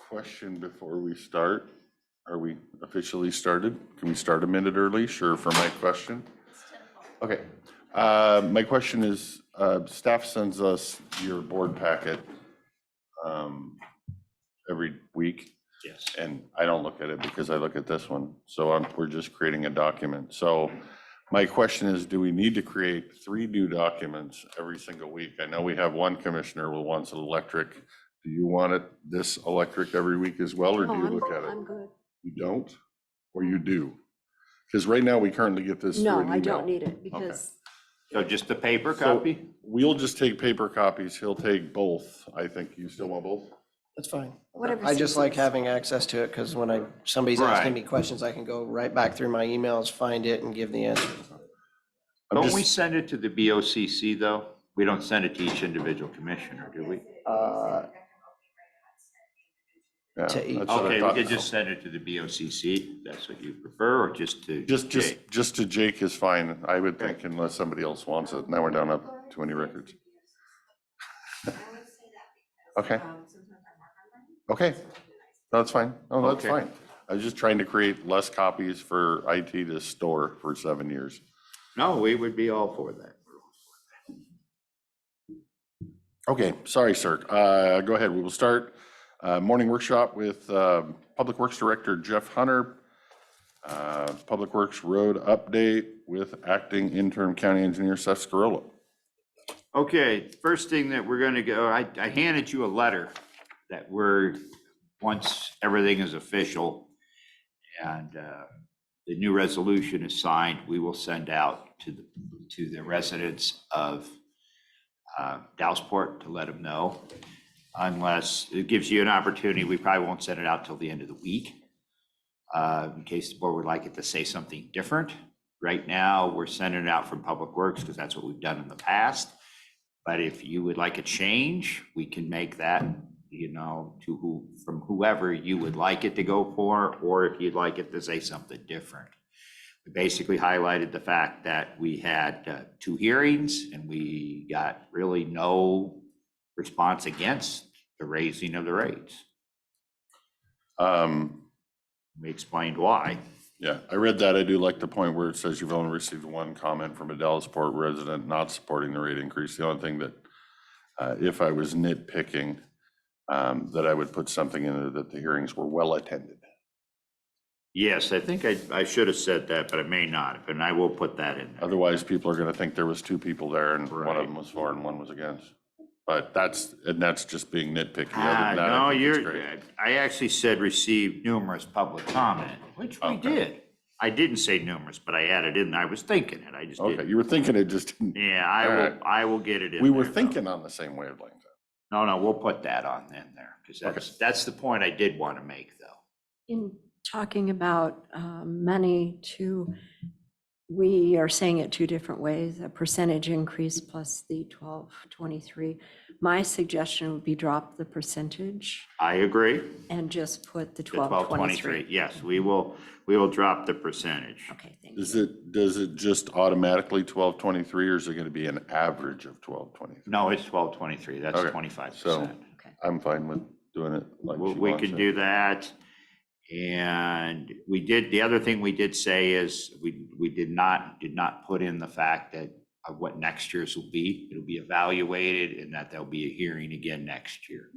Question before we start. Are we officially started? Can we start a minute early? Sure, for my question. Okay. My question is, staff sends us your board packet every week. Yes. And I don't look at it because I look at this one. So we're just creating a document. So my question is, do we need to create 3 new documents every single week? I know we have one commissioner who wants an electric. Do you want it this electric every week as well, or do you look at it? I'm good. You don't, or you do? Because right now we currently get this through No, an email. I don't need it because So just a paper So copy? we'll just take paper copies. He'll take both. I think you still want both? That's fine. whatever. I just like suits us. having access to it because when somebody's Right. asking me questions, I can go right back through my emails, find it and give the answer. I'm Don't we just- send it to the BoCC though? We don't send it to each individual commissioner, do we? Yeah, to each. that's what I Okay, we thought. could just send it to the BoCC. That's what you prefer, or just to Jake? Just to Jake is fine, I would think, unless somebody else wants it. Now we're down up too many records. Okay. Okay, that's fine. Oh, that's Okay. fine. I was just trying to create less copies for IT to store for 7 years. No, we would be all for that. Okay, sorry, sir. Go ahead. We will start morning workshop with Public Works Director Jeff Hunter. Public Works Road update with Acting Interim County Engineer Seth Scarola. Okay, first thing that we're gonna go, I handed you a letter that once everything is official and the new resolution is signed, we will send out to the residents of Dallasport to let them know. Unless it gives you an opportunity, we probably won't send it out till the end of the week. In case the board would like it to say something different. Right now, we're sending it out from Public Works because that's what we've done in the past. But if you would like a change, we can make that, from whoever you would like it to go for, or if you'd like it to say something different. We basically highlighted the fact that we had 2 hearings and we got really no response against the raising of the rates. We explained why. Yeah, I read that. I do like the point where it says you've only received 1 comment from a Dallasport resident not supporting the rate increase. The only thing that, if I was nitpicking, that I would put something in there that the hearings were well attended. Yes, I think I should have said that, but I may not have, and I will put that in there. Otherwise, people are going to think there was 2 people there and one of Right. them was for and one was against. But that's just being nitpicky. Other than that, No, I think it's great. I actually said received numerous public comment, which we Okay. did. I didn't say numerous, but I added in, I was thinking it, I just Okay, didn't. you were thinking it just didn't. Yeah, All right. I will get it in We there, were though. thinking on the same wavelength. No, we'll put that on in there, because Okay. that's the point I did want to make, though. In talking about money too, we are saying it 2 different ways, a percentage increase plus the 1223. My suggestion would be drop the percentage I agree, and just put the the 1223, 1223. yes, we will drop the percentage. Okay, thank Does you. it just automatically 1223, or is it going to be an average of 1223? No, it's 1223, that's Okay, 25%. Okay. I'm fine with doing it like she We wants can it. do that. And the other thing we did say is we did not put in the fact that of what next year's will be. It'll be evaluated and that there'll be a hearing again next year.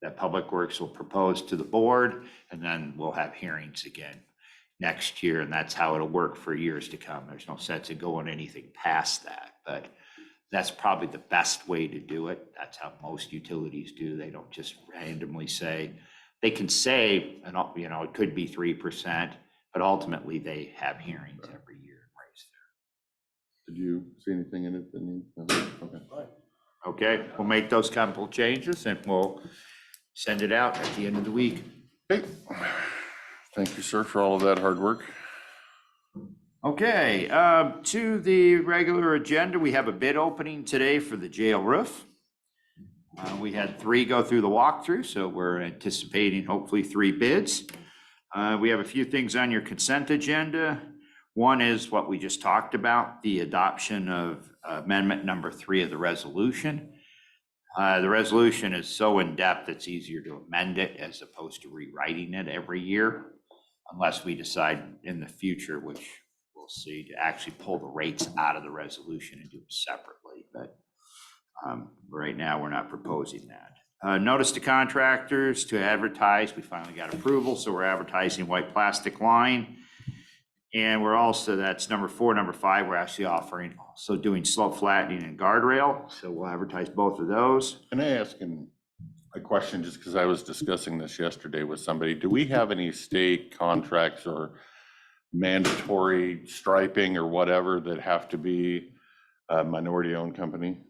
That Public Works will propose to the board and then we'll have hearings again next year. And that's how it'll work for years to come. There's no sense in going anything past that, but that's probably the best way to do it. That's how most utilities do. They don't just randomly say. They can say, it could be 3%, but ultimately they have hearings every year. Did you see anything in it that needs? Okay. Okay, we'll make those couple changes and we'll send it out at the end of the week. Okay. Thank you, sir, for all of that hard work. Okay, to the regular agenda, we have a bid opening today for the jail roof. We had 3 go through the walkthrough, so we're anticipating hopefully 3 bids. We have a few things on your consent agenda. One is what we just talked about, the adoption of amendment number 3 of the resolution. The resolution is so in-depth, it's easier to amend it as opposed to rewriting it every year, unless we decide in the future, which we'll see, to actually pull the rates out of the resolution and do it separately. But right now, we're not proposing that. Notice to contractors to advertise. We finally got approval, so we're advertising white plastic line. And we're also, that's number 4. Number 5, we're actually offering, also doing slope flattening and guardrail. So we'll advertise both of those. Can I ask a question, just because I was discussing this yesterday with somebody? Do we have any state contracts or mandatory striping or whatever that have to be a minority-owned company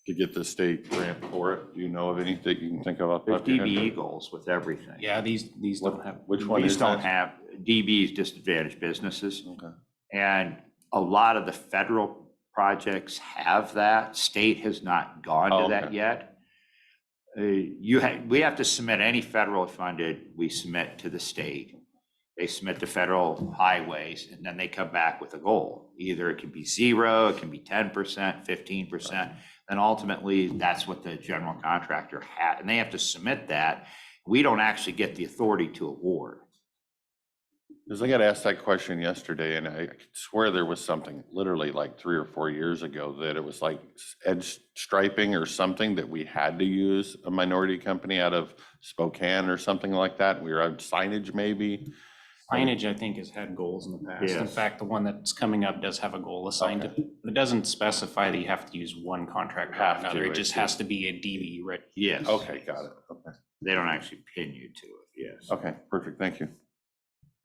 to get the state grant for it? Do you know of any that you can think of? There's DBE goals with everything. Yeah, these don't have. Which one These is don't that? have, DBE is disadvantaged businesses. Okay. And a lot of the federal projects have that. State has not gone Oh, to that okay. yet. We have to submit any federal funded, we submit to the state. They submit to federal highways, and then they come back with a goal. Either it can be 0, it can be 10%, 15%. And ultimately, that's what the general contractor had, and they have to submit that. We don't actually get the authority to award. Because I got asked that question yesterday, and I could swear there was something literally like 3 or 4 years ago that it was like edge striping or something that we had to use a minority company out of Spokane or something like that. We were out signage maybe. Signage, I think, has had goals in the past. In Yes. fact, the one that's coming up does have a goal assigned to Okay. it. But it doesn't specify that you have to use one contractor or Have to, another. It I just see. has to be a DBE ready. Yes. Okay, got it. Okay. They don't actually pin you to it, yes. Okay, perfect. Thank you.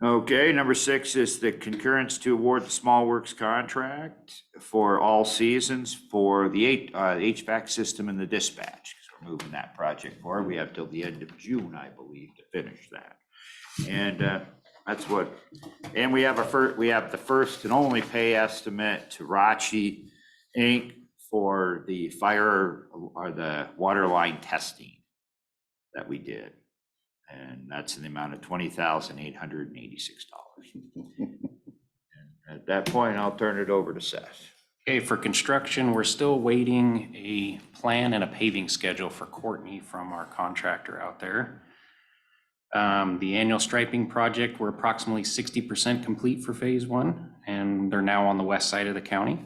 Okay, number 6 is the concurrence to award the small works contract for all seasons for the HVAC system and the dispatch. Because we're moving that project forward. We have till the end of June, I believe, to finish that. And that's what, and we have the first and only pay estimate to Rachi Inc. for the fire or the water line testing that we did. And that's in the amount of $20,886. And at that point, I'll turn it over to Seth. Okay, for construction, we're still waiting a plan and a paving schedule for Courtney from our contractor out there. The annual striping project, we're approximately 60% complete for phase 1, and they're now on the west side of the county.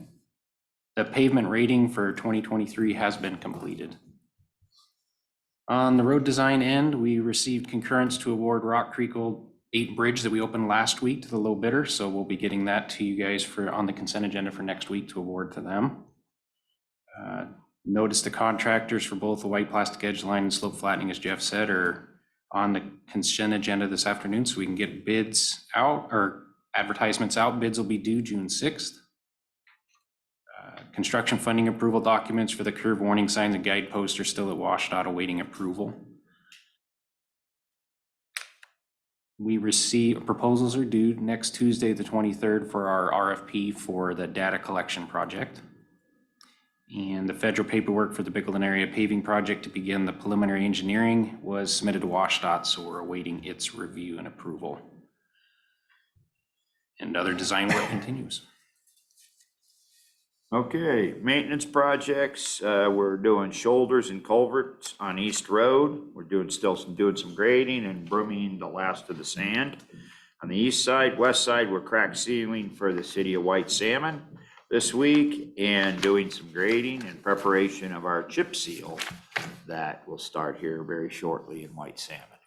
The pavement rating for 2023 has been completed. On the road design end, we received concurrence to award Rock Creek Old 8 Bridge that we opened last week to the low bidder, so we'll be getting that to you guys on the consent agenda for next week to award to them. Notice the contractors for both the white plastic edge line and slope flattening, as Jeff said, are on the consent agenda this afternoon, so we can get bids out or advertisements out. Bids will be due June 6th. Construction funding approval documents for the curve warning signs and guideposts are still at WashDOT awaiting approval. Proposals are due next Tuesday, the 23rd, for our RFP for the data collection project. And the federal paperwork for the Bickleton area paving project to begin the preliminary engineering was submitted to WashDOT, so we're awaiting its review and approval. And other design work continues. Okay, maintenance projects, we're doing shoulders and culverts on East Road. We're doing some grading and brooming the last of the sand. On the east side, west side, we're crack sealing for the city of White Salmon this week and doing some grading in preparation of our chip seal that will start here very shortly in White Salmon.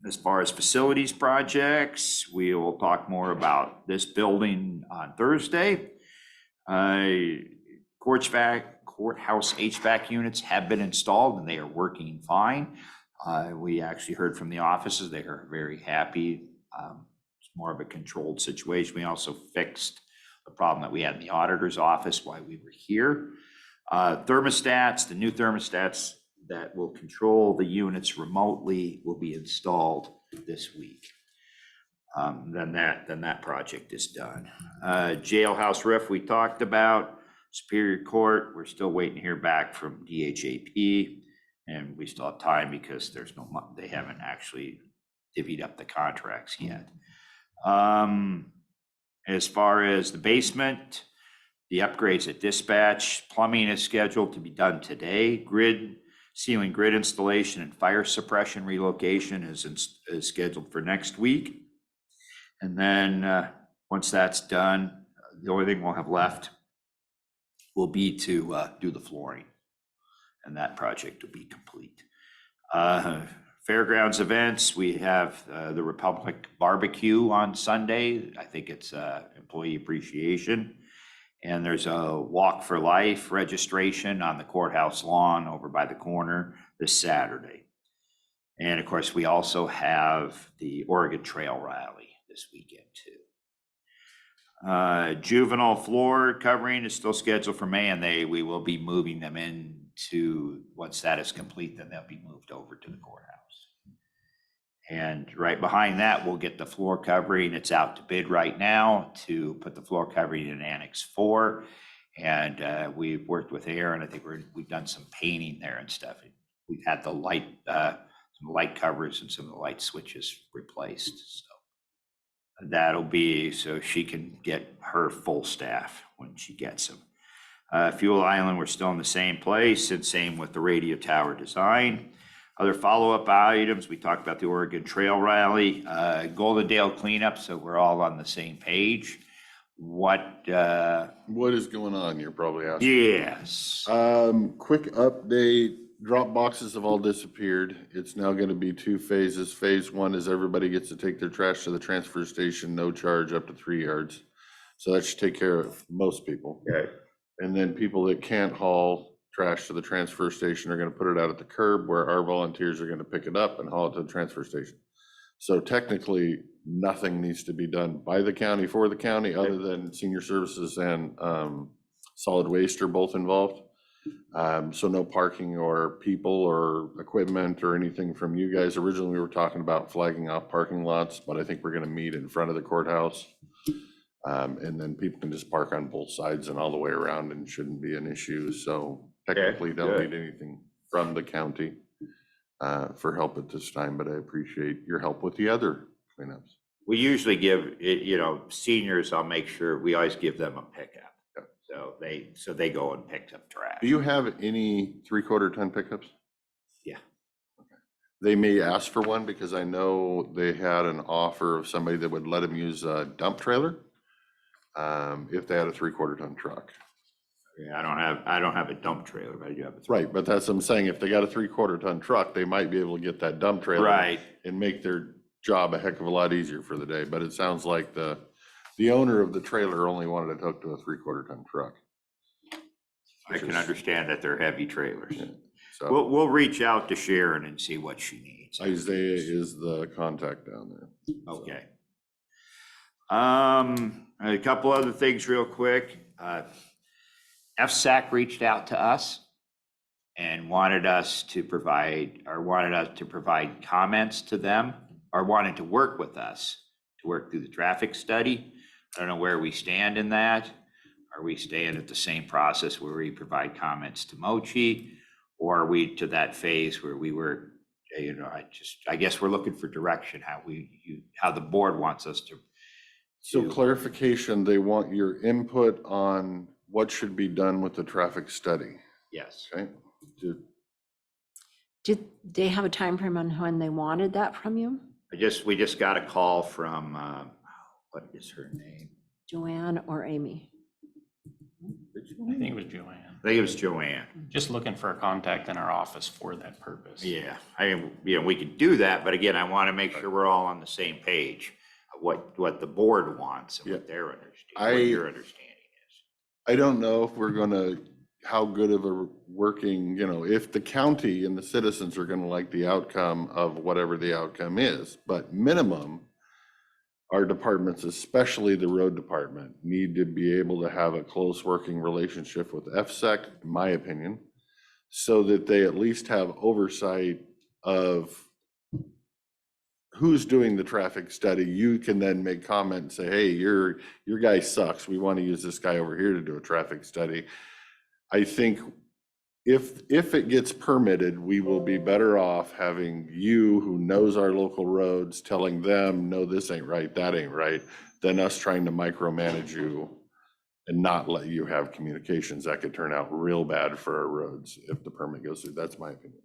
As far as facilities projects, we will talk more about this building on Thursday. Courthouse HVAC units have been installed and they are working fine. We actually heard from the offices, they are very happy. It's more of a controlled situation. We also fixed the problem that we had in the auditor's office while we were here. Thermostats, the new thermostats that will control the units remotely will be installed this week. Then that project is done. Jailhouse roof we talked about. Superior Court, we're still waiting to hear back from DHAP, and we still have time because there's they haven't actually divvied up the contracts yet. As far as the basement, the upgrades at dispatch, plumbing is scheduled to be done today. Ceiling grid installation and fire suppression relocation is scheduled for next week. And then once that's done, the only thing we'll have left will be to do the flooring. And that project will be complete. Fairgrounds events, we have the Republic Barbecue on Sunday. I think it's employee appreciation. And there's a Walk for Life registration on the courthouse lawn over by the corner this Saturday. And of course, we also have the Oregon Trail Rally this weekend too. Juvenile floor covering is still scheduled for May, and we will be moving them into, once that is complete, then they'll be moved over to the courthouse. And right behind that, we'll get the floor covering. It's out to bid right now to put the floor covering in Annex 4. And we've worked with Aaron. I think we've done some painting there and stuff. We've had the some light covers and some of the light switches replaced. So that'll be so she can get her full staff when she gets them. Fuel Island, we're still in the same place, and same with the radio tower design. Other follow-up items, we talked about the Oregon Trail Rally, Golden Dale cleanup, so we're all on the same page. What is going on? You're probably asking. Yes. Quick update. Drop boxes have all disappeared. It's now going to be 2 phases. Phase 1 is everybody gets to take their trash to the transfer station, no charge, up to 3 yards. So that should take care of most people. Okay. And then people that can't haul trash to the transfer station are going to put it out at the curb, where our volunteers are going to pick it up and haul it to the transfer station. So technically, nothing needs to be done by the county for the county, other than senior services and solid waste are both involved. So no parking or people or equipment or anything from you guys. Originally, we were talking about flagging off parking lots, but I think we're going to meet in front of the courthouse. And then people can just park on both sides and all the way around, and shouldn't be an issue. So technically, don't need anything from the county for help at this time, but I appreciate your help with the other cleanups. We usually give it, seniors, I'll make sure, we always give them a pickup. Yeah. So they go and pick up trash. Do you have any 3/4 ton pickups? Yeah. Okay. They may ask for one, because I know they had an offer of somebody that would let them use a dump trailer if they had a 3/4 ton truck. Yeah, I don't have a dump trailer, but I do have a. Right, but that's what I'm saying. If they got a 3/4 ton truck, they might be able to get that dump trailer. Right. And make their job a heck of a lot easier for the day. But it sounds like the owner of the trailer only wanted it hooked to a 3/4 ton truck. I can understand that they're heavy trailers. Yeah, so We'll reach out to Sharon and see what she needs. Isaiah is the contact down there. Okay. A couple other things real quick. FSAC reached out to us and wanted us to provide comments to them, or wanted to work with us to work through the traffic study. I don't know where we stand in that. Are we staying at the same process where we provide comments to Mochi, or are we to that phase where we were, I guess we're looking for direction, how the board wants us to. So clarification, they want your input on what should be done with the traffic study, Yes. okay? Did they have a time frame on when they wanted that from you? We just got a call from, what is her name? Joanne or Amy? I think it was Joanne. I think it was Joanne. Just looking for a contact in our office for that purpose. Yeah, we could do that, but again, I want to make sure we're all on the same page of what the board wants and what their understanding, what your understanding is. I don't know if we're gonna, how good of a working, if the county and the citizens are gonna like the outcome of whatever the outcome is, but minimum, our departments, especially the road department, need to be able to have a close working relationship with FSEC, in my opinion, so that they at least have oversight of who's doing the traffic study. You can then make comment and say, hey, your guy sucks. We want to use this guy over here to do a traffic study. I think if it gets permitted, we will be better off having you, who knows our local roads, telling them, no, this ain't right, that ain't right, than us trying to micromanage you and not let you have communications. That could turn out real bad for our roads if the permit goes through. That's my opinion.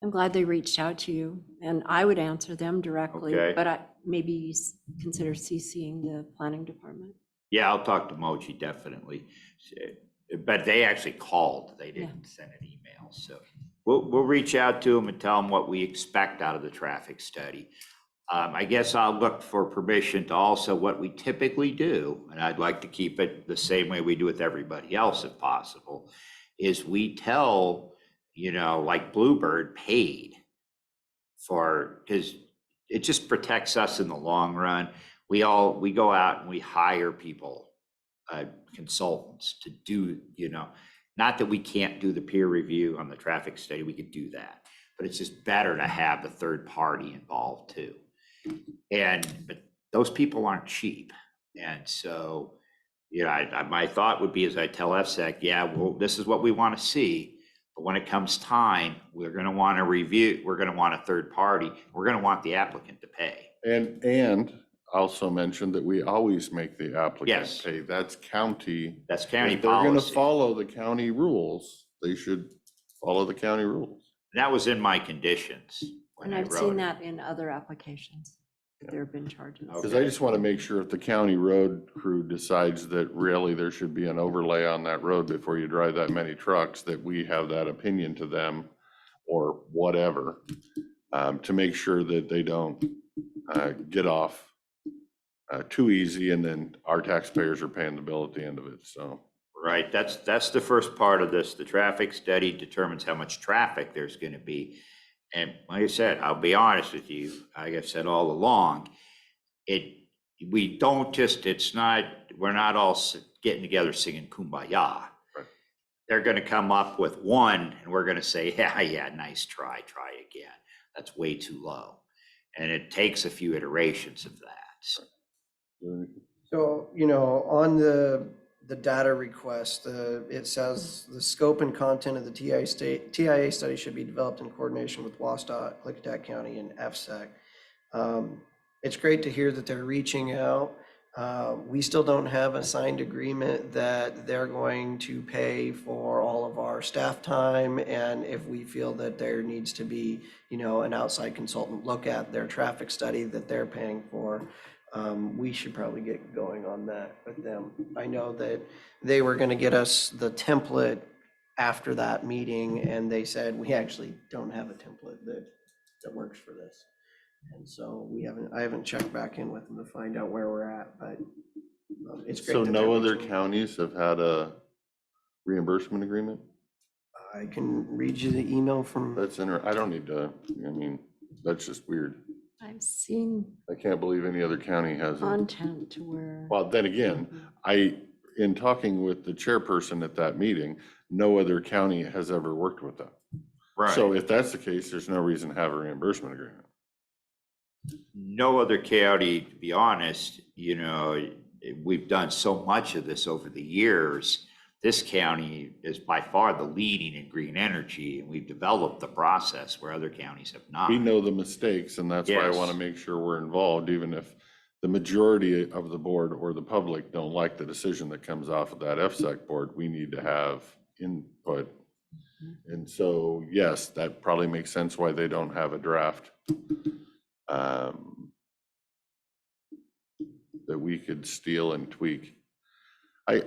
I'm glad they reached out to you, and I would answer them directly, Okay. but maybe consider CCing the planning department. Yeah, I'll talk to Mochi, definitely. But they actually called, they didn't send an email, so we'll reach out to them and tell them what we expect out of the traffic study. I guess I'll look for permission to also what we typically do, and I'd like to keep it the same way we do with everybody else if possible, is we tell, like Bluebird paid for, because it just protects us in the long run. We go out and we hire people, consultants to do, not that we can't do the peer review on the traffic study, we could do that, but it's just better to have the third party involved too. But those people aren't cheap. And so, my thought would be, as I tell FSEC, yeah, well, this is what we want to see. But when it comes time, we're going to want to review, we're going to want a third party. We're going to want the applicant to pay. And also mention that we always make the applicant Yes. pay. That's county. That's county If they're going to policy. follow the county rules, they should follow the county rules. That was in my conditions when And I I've wrote seen it. that in other applications. There have been charges. Because I just want to make sure if the county road crew decides that really there should be an overlay on that road before you drive that many trucks, that we have that opinion to them or whatever, to make sure that they don't get off too easy and then our taxpayers are paying the bill at the end of it, so. Right, that's the first part of this. The traffic study determines how much traffic there's going to be. And like I said, I'll be honest with you, like I've said all along, we're not all getting together singing Kumbaya. Right. They're going to come up with one and we're going to say, yeah, nice try again. That's way too low. And it takes a few iterations of that. So, on the data request, it says the scope and content of the TIA study should be developed in coordination with WSDOT, Klickitat County, and FSEC. It's great to hear that they're reaching out. We still don't have a signed agreement that they're going to pay for all of our staff time. And if we feel that there needs to be, an outside consultant look at their traffic study that they're paying for, we should probably get going on that with them. I know that they were going to get us the template after that meeting, and they said we actually don't have a template that works for this. And so I haven't checked back in with them to find out where we're at, but it's great. So that no they're other reaching out. counties have had a reimbursement agreement? I can read you the email from. I don't need to, that's just weird. I've seen I can't believe any other county has it. content to where. Well, then again, in talking with the chairperson at that meeting, no other county has ever worked with them. Right. So if that's the case, there's no reason to have a reimbursement agreement. No other county, to be honest, we've done so much of this over the years. This county is by far the leading in green energy, and we've developed the process where other counties have not. We know the mistakes, and that's why I Yes. want to make sure we're involved, even if the majority of the board or the public don't like the decision that comes off of that FSEC board. We need to have input. And so, yes, that probably makes sense why they don't have a draft that we could steal and tweak. I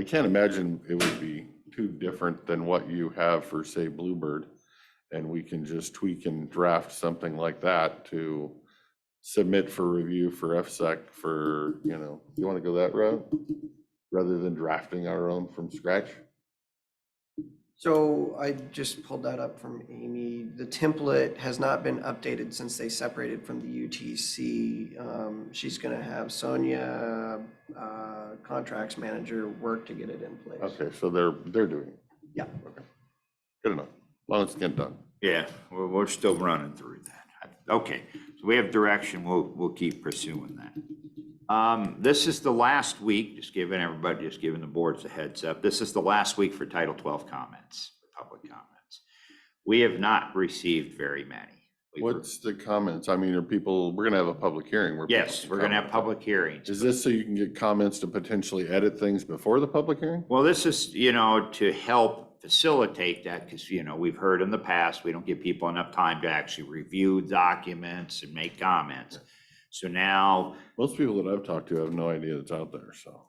can't imagine it would be too different than what you have for, say, Bluebird. And we can just tweak and draft something like that to submit for review for FSEC for, you want to go that route? Rather than drafting our own from scratch? So I just pulled that up from Amy. The template has not been updated since they separated from the UTC. She's going to have Sonia, contracts manager, work to get it in place. Okay, so they're doing it. Yeah. Okay, good enough. Well, it's getting done. Yeah, we're still running through that. Okay, so we have direction. We'll keep pursuing that. This is the last week, just giving the boards a heads up. This is the last week for Title 12 comments, public comments. We have not received very many. What's the comments? I mean, are people, we're gonna have a public hearing where. people Yes, can we're gonna have comment. public hearings. Is this so you can get comments to potentially edit things before the public hearing? Well, this is, to help facilitate that, because, we've heard in the past, we don't give people enough time to actually review documents and make comments. So now, Most people that I've talked to have no idea it's out there, so.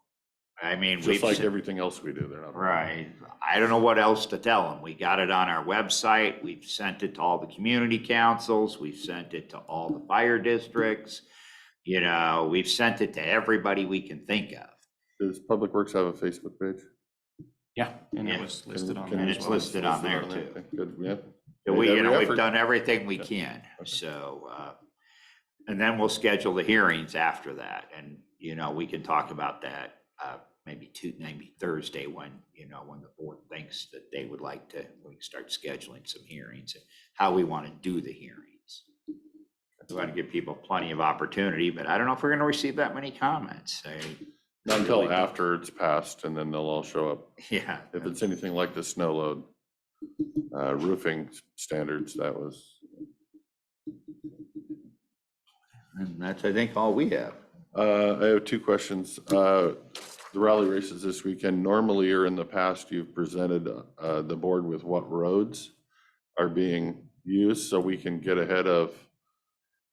I mean, Just we've. like everything else we do, they're not. Right. I don't know what else to tell them. We got it on our website. We've sent it to all the community councils. We've sent it to all the fire districts. We've sent it to everybody we can think of. Does Public Works have a Facebook page? Yeah, and it Yeah. was listed on Can there you as it's well. listed on there too. Okay, good, yeah. So Made every we've effort. done everything we Yeah. can. Okay. So, and then we'll schedule the hearings after that. And, we can talk about that, maybe Thursday when the board thinks that they would like to, we can start scheduling some hearings and how we want to do the hearings. We want to give people plenty of opportunity, but I don't know if we're going to receive that many comments. Not until after it's passed, and then they'll all show up. Yeah. If it's anything like the snow load, roofing standards, that was. And that's, I think, all we have. I have two questions. The rally races this weekend, normally or in the past, you've presented the board with what roads are being used so we can get ahead of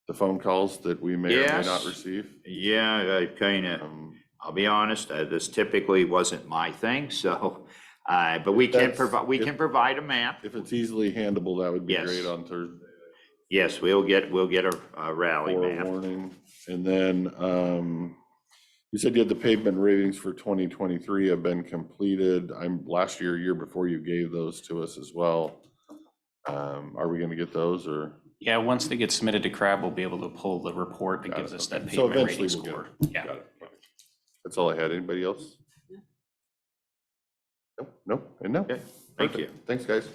the phone calls that we may or may not Yes. receive. Yeah, I'll be honest, this typically wasn't my thing, so, but we can provide a map. If it's easily handleable, that would be Yes. great on Thursday. Yes, we'll get a rally map. Forewarning. And then you said you had the pavement ratings for 2023 have been completed. Last year before you gave those to us as well. Are we gonna get those or? Yeah, once they get submitted to CRAB, we'll be able to pull the report that Got gives it, us okay. that So pavement eventually rating we'll get score. it. Yeah. Got it. Okay. That's all I had. Anybody else? Nope, and no. Okay, thank you. Perfect. Thanks, guys.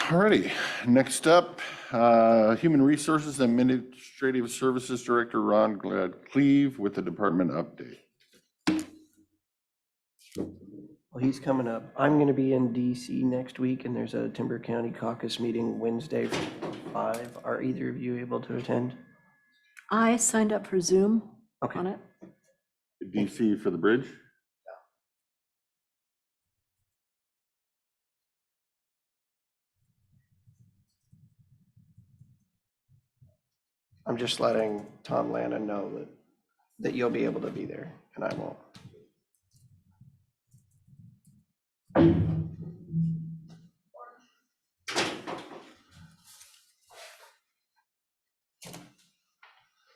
Alrighty, next up, Human Resources Administrative Services Director Ron Cleve with the department update. Well, he's coming up. I'm going to be in DC next week, and there's a Timber County caucus meeting Wednesday from 5. Are either of you able to attend? I signed up for Zoom Okay. on it. DC for the bridge? I'm just letting Tom Lannon know that you'll be able to be there, and I won't.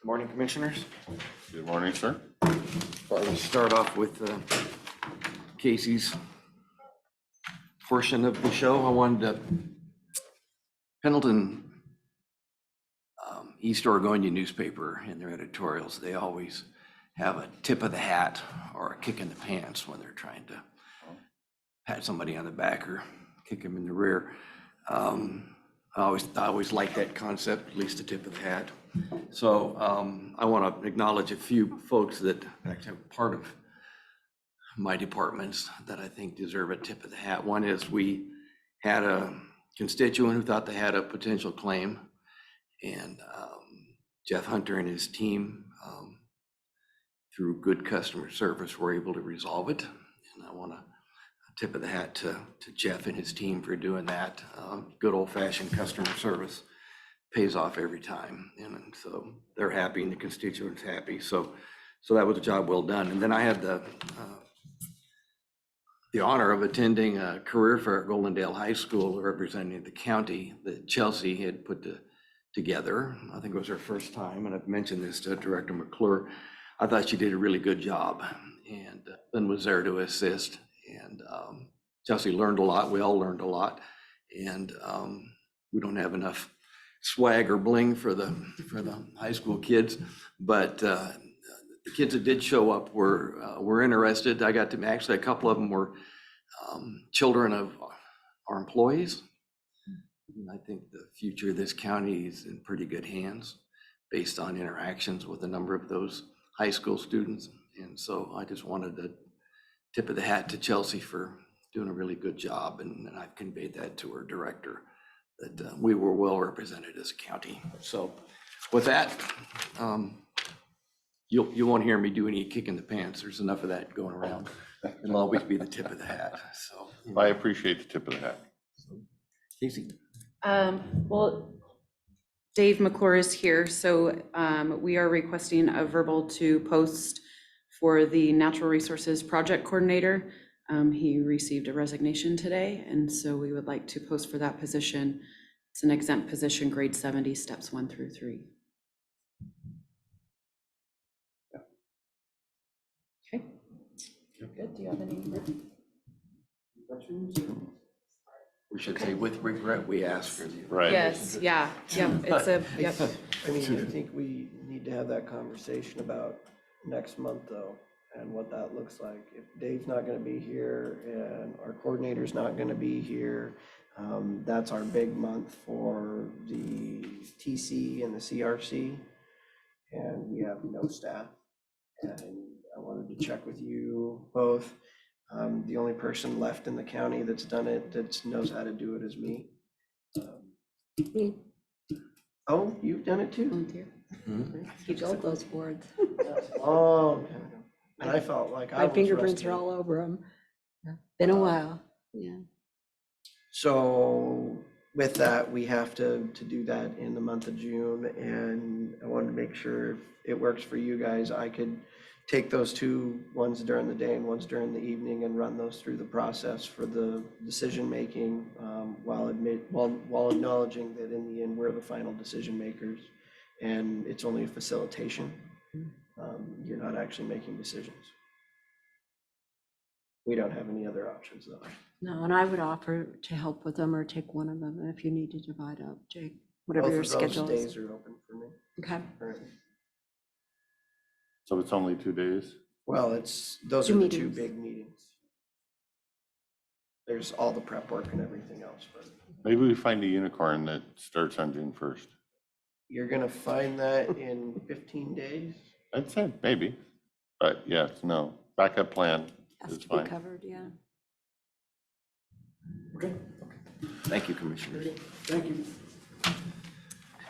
Morning, Commissioners. Good morning, sir. Well, let's start off with Casey's portion of the show. I wanted to, Pendleton East Oregonian newspaper in their editorials, they always have a tip of the hat or a kick in the pants when they're trying to pat somebody on the back or kick them in the rear. I always like that concept, at least a tip of the hat. So I want to acknowledge a few folks that actually are part of my departments that I think deserve a tip of the hat. One is we had a constituent who thought they had a potential claim, and Jeff Hunter and his team, through good customer service, were able to resolve it. And I want to tip of the hat to Jeff and his team for doing that. Good old-fashioned customer service pays off every time, and so they're happy and the constituents happy. So that was a job well done. And then I had the honor of attending a career fair at Goldendale High School representing the county that Chelsea had put together. I think it was her first time, and I've mentioned this to Director McClure. I thought she did a really good job, and Ben was there to assist. And Chelsea learned a lot. We all learned a lot, and we don't have enough swag or bling for the high school kids, but the kids that did show up were interested. I got to actually, a couple of them were children of our employees. And I think the future of this county is in pretty good hands based on interactions with a number of those high school students. And so I just wanted to tip of the hat to Chelsea for doing a really good job. And I've conveyed that to her director, that we were well represented as a county. So with that, you won't hear me do any kick in the pants. There's enough of that going around. It'll always be the tip of the hat. So I appreciate the tip of the hat. Casey. Well, Dave McClure is here, so we are requesting a verbal to post for the Natural Resources Project Coordinator. He received a resignation today, and so we would like to post for that position. It's an exempt position, grade 70, steps 1 through 3. Okay. Good. Do you have any questions? We should say with regret, we ask for the. Right. Yes, yeah, it's a, yep. I mean, I think we need to have that conversation about next month though, and what that looks like. If Dave's not gonna be here and our coordinator's not gonna be here, that's our big month for the TC and the CRC. And we have no staff. And I wanted to check with you both. The only person left in the county that's done it, that knows how to do it, is me. Me, Oh, you've done it too? volunteer. He built those boards. That's a long time ago. And I felt like I My was fingerprints are rusty. all over them. Been a while, yeah. So with that, we have to do that in the month of June, and I wanted to make sure if it works for you guys, I could take those two, ones during the day and ones during the evening, and run those through the process for the decision-making, while acknowledging that in the end, we're the final decision makers, and it's only a facilitation. You're not actually making decisions. We don't have any other options though. No, and I would offer to help with them or take one of them if you need to divide up, Jake, whatever Both your of those schedule is. days are open for me Okay. currently. So it's only 2 days? Well, those Two are the two meetings. big meetings. There's all the prep work and everything else, but Maybe we find a unicorn that starts on June 1st. you're gonna find that in 15 days. I'd say maybe, but yes, no, backup plan Has is to be fine. covered, yeah. Okay. Thank you, Commissioners. Thank you.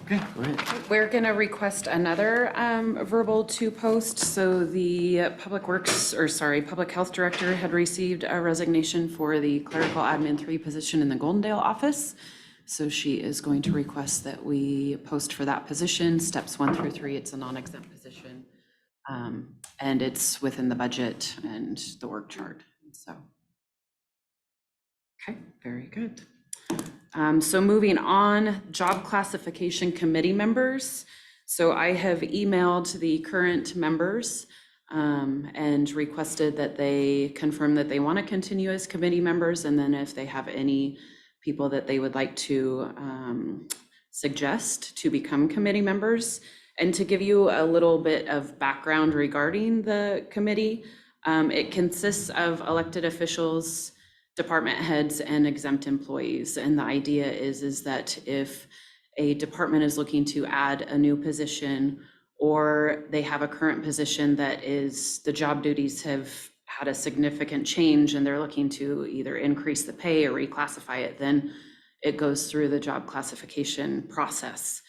Okay, go ahead. We're going to request another verbal to post. So the Public Health Director had received a resignation for the clerical admin 3 position in the Goldendale office. So she is going to request that we post for that position, steps 1 through 3. It's a non-exempt position. And it's within the budget and the work chart, so. Okay, very good. So moving on, job classification committee members. So I have emailed the current members and requested that they confirm that they want to continue as committee members. And then if they have any people that they would like to suggest to become committee members. And to give you a little bit of background regarding the committee, it consists of elected officials, department heads, and exempt employees. And the idea is that if a department is looking to add a new position, or they have a current position that is, the job duties have had a significant change and they're looking to either increase the pay or reclassify it, then it goes through the job classification process.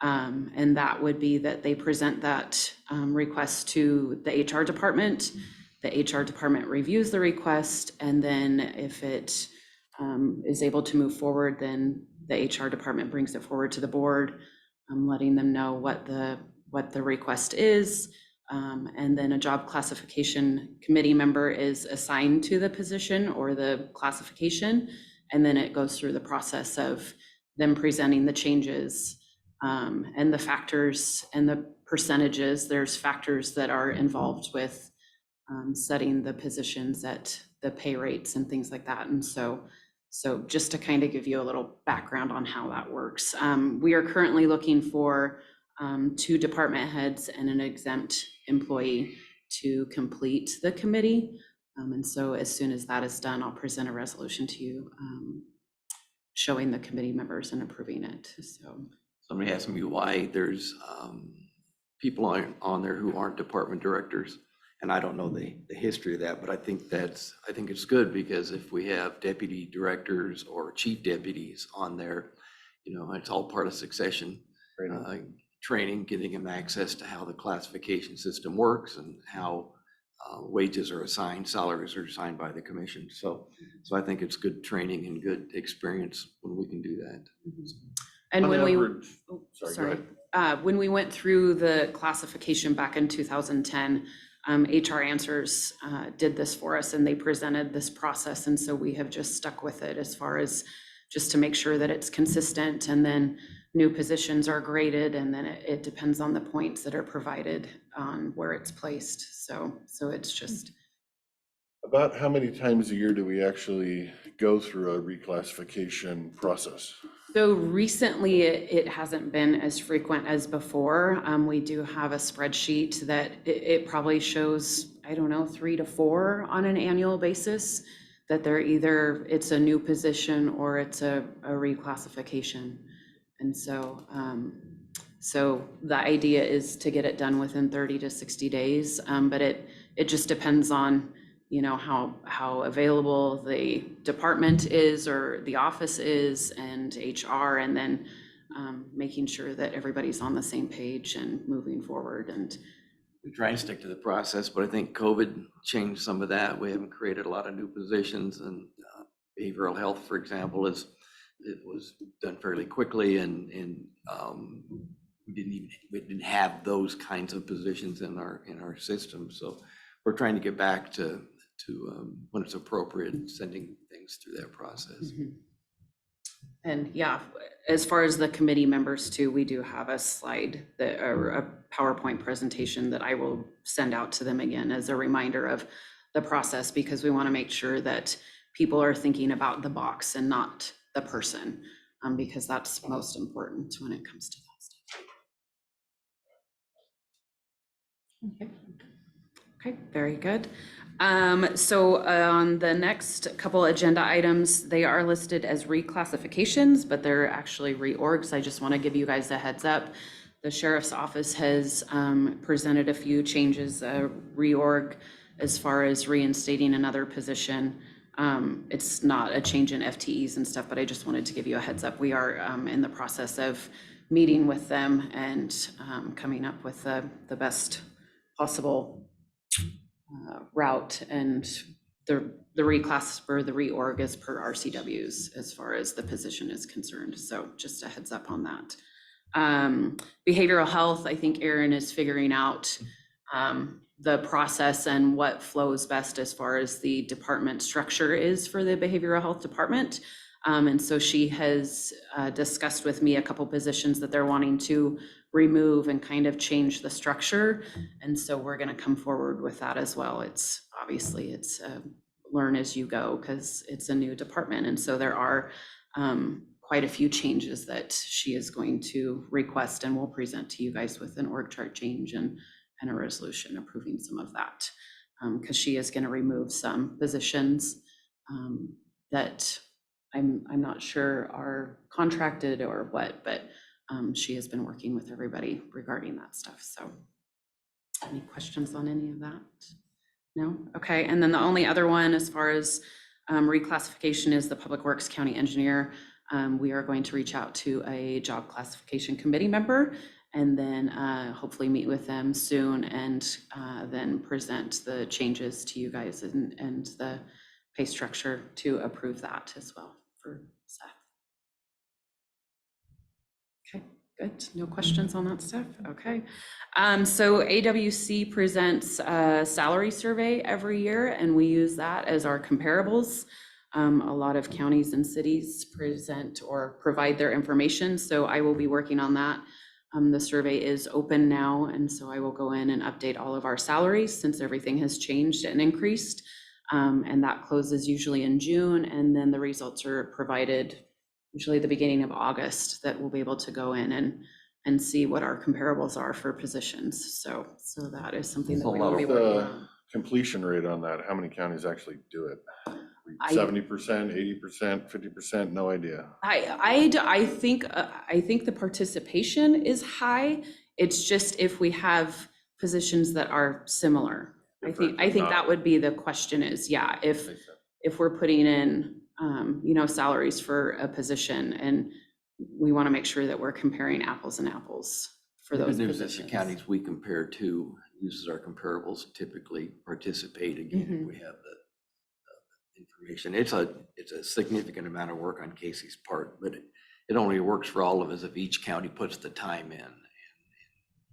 And that would be that they present that request to the HR department. The HR department reviews the request, and then if it is able to move forward, then the HR department brings it forward to the board, letting them know what the request is. And then a job classification committee member is assigned to the position or the classification, and then it goes through the process of them presenting the changes and the factors and the percentages. There's factors that are involved with setting the positions at the pay rates and things like that. And so just to kind of give you a little background on how that works. We are currently looking for 2 department heads and an exempt employee to complete the committee. And so as soon as that is done, I'll present a resolution to you showing the committee members and approving it. So Somebody asked me why there's people on there who aren't department directors. And I don't know the history of that, but I think it's good, because if we have deputy directors or chief deputies on there, it's all part of succession training, getting them access to how the classification system works and how wages are assigned, salaries are assigned by the commission. So I think it's good training and good experience when we can do that. And On when we, average- oh, sorry, go sorry, ahead. When we went through the classification back in 2010, HR Answers did this for us, and they presented this process. And so we have just stuck with it as far as just to make sure that it's consistent, and then new positions are graded, and then it depends on the points that are provided on where it's placed. So it's just, About how many times a year do we actually go through a reclassification process? so recently it hasn't been as frequent as before. We do have a spreadsheet that it probably shows, I don't know, 3 to 4 on an annual basis, that they're either, it's a new position or it's a reclassification. And so, so the idea is to get it done within 30 to 60 days, but it just depends on, how available the department is or the office is, and HR, and then making sure that everybody's on the same page and moving forward. And We try and stick to the process, but I think COVID changed some of that. We haven't created a lot of new positions, and behavioral health, for example, it was done fairly quickly, and we didn't have those kinds of positions in our system. So we're trying to get back to when it's appropriate, sending things through that process. And yeah, as far as the committee members too, we do have a slide or a PowerPoint presentation that I will send out to them again as a reminder of the process, because we want to make sure that people are thinking about the box and not the person, because that's most important when it comes to that stuff. Okay, very good. So on the next couple agenda items, they are listed as reclassifications, but they're actually reorgs. I just want to give you guys a heads up. The sheriff's office has presented a few changes, reorg as far as reinstating another position. It's not a change in FTEs and stuff, but I just wanted to give you a heads up. We are in the process of meeting with them and coming up with the best possible route, and the reclass for the reorg is per RCWs as far as the position is concerned. So just a heads up on that. Behavioral health, I think Erin is figuring out the process and what flows best as far as the department structure is for the behavioral health department. And so she has discussed with me a couple positions that they're wanting to remove and kind of change the structure. And so we're going to come forward with that as well. It's obviously learn as you go, because it's a new department. And so there are quite a few changes that she is going to request, and we'll present to you guys with an org chart change and a resolution approving some of that, because she is going to remove some positions that I'm not sure are contracted or what, but she has been working with everybody regarding that stuff. So any questions on any of that? No? Okay. And then the only other one as far as reclassification is the Public Works County Engineer. We are going to reach out to a job classification committee member, and then hopefully meet with them soon, and then present the changes to you guys and the pay structure to approve that as well for Seth. Okay, good. No questions on that stuff? Okay. So AWC presents a salary survey every year, and we use that as our comparables. A lot of counties and cities present or provide their information, so I will be working on that. The survey is open now, and so I will go in and update all of our salaries since everything has changed and increased. And that closes usually in June, and then the results are provided usually the beginning of August, that we'll be able to go in and see what our comparables are for positions. So that is something that we will be working on. Completion rate on that, how many counties actually do it? I- 70%, 80%, 50%, no idea. I think the participation is high. It's just if we have positions that are similar. I Different, think not- that would be the question is, yeah, if we're putting in, you know, salaries for a position, and we want to make sure that we're comparing apples and apples for The those good news is the positions. counties we compare to, uses our comparables, typically participate again if Mhm. we have the information. It's a significant amount of work on Casey's part, but it only works for all of us if each county puts the time in,